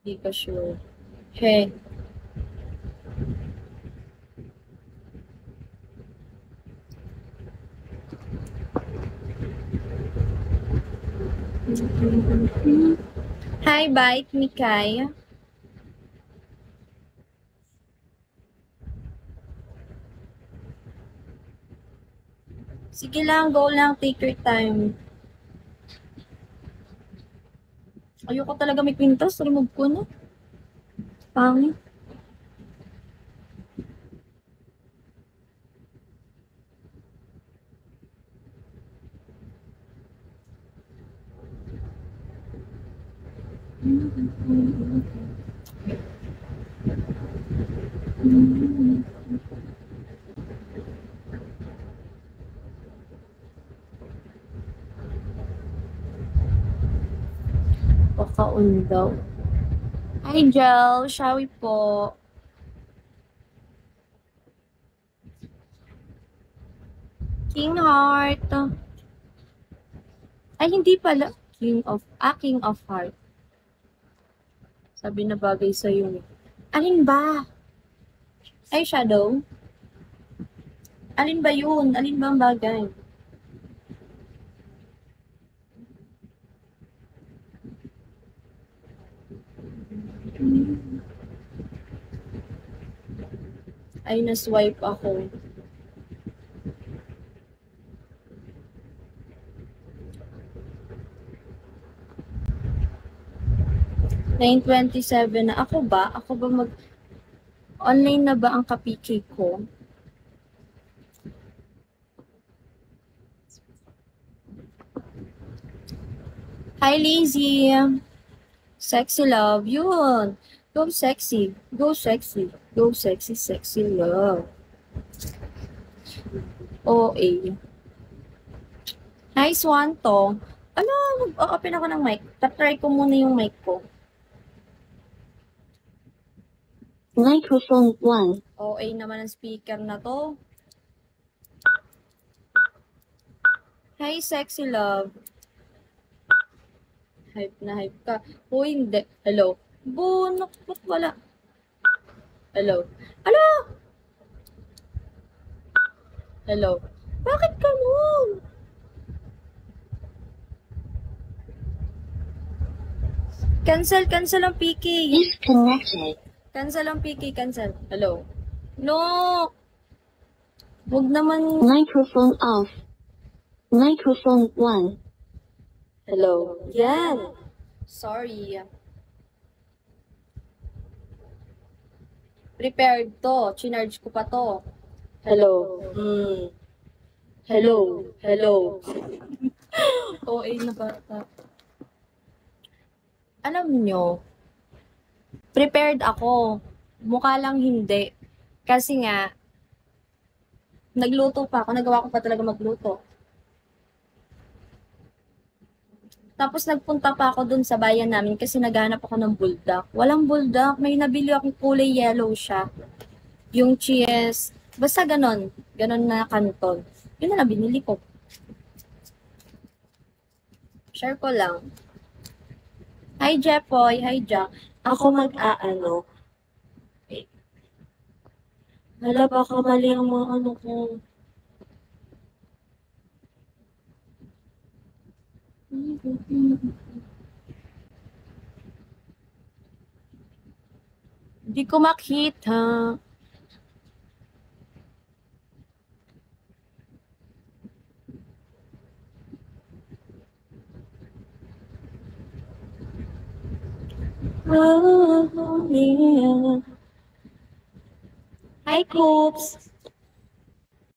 Di ka sure. He. Hi, Bite Mikay. Sige lang, go lang. Take your time. Ayoko talaga may kwintas. Remove ko na. Pangit. Pakaon daw. Hi, Jel. Shawi po. King Heart. Ay, hindi pala. King of Heart. Sabi na bagay sa'yo. Alin ba? Ay, Shadow. Alin ba yun? Alin ba ang bagay? Ay, na-swipe ako. (9:27) na. Ako ba? Online na ba ang kapiki ko? Hi, Lazy. Sexy love. Yun. Go sexy. Go sexy. Go sexy, sexy love. OA. Hi, Swanto. Ano, mag-open ako ng mic. Try ko muna yung mic ko. Microphone 1. OA naman ang speaker na to. Hi, sexy love. Hype na hype ka. O, hindi. Hello. Bunok, ba't wala? Hello. Hello? Hello. Bakit ka nun? Cancel ang PK. Disconnected. Cancel ang PK, cancel. Hello. No! Huwag naman. Microphone off. Microphone 1. Hello. Yan. Sorry. Prepared to. Chinarge ko pa to. Hello. Hello. Hello. OA na bata. Alam nyo, prepared ako. Mukha lang hindi. Kasi nga, nagluto pa ako. Nagawa ko pa talaga magluto. Tapos nagpunta pa ako dun sa bayan namin kasi naghanap ako ng buldak. Walang buldak. May nabili akong kulay yellow siya. Yung cheese. Basta ganon. Ganon na kanton. Yun na lang binili ko. Share ko lang. Hi, Jepoy. Hi, Jack. Ako mag-aano. Hala, baka mali ang mga ano ko. Hindi ko makita. Oh, yeah. Hi, Coops.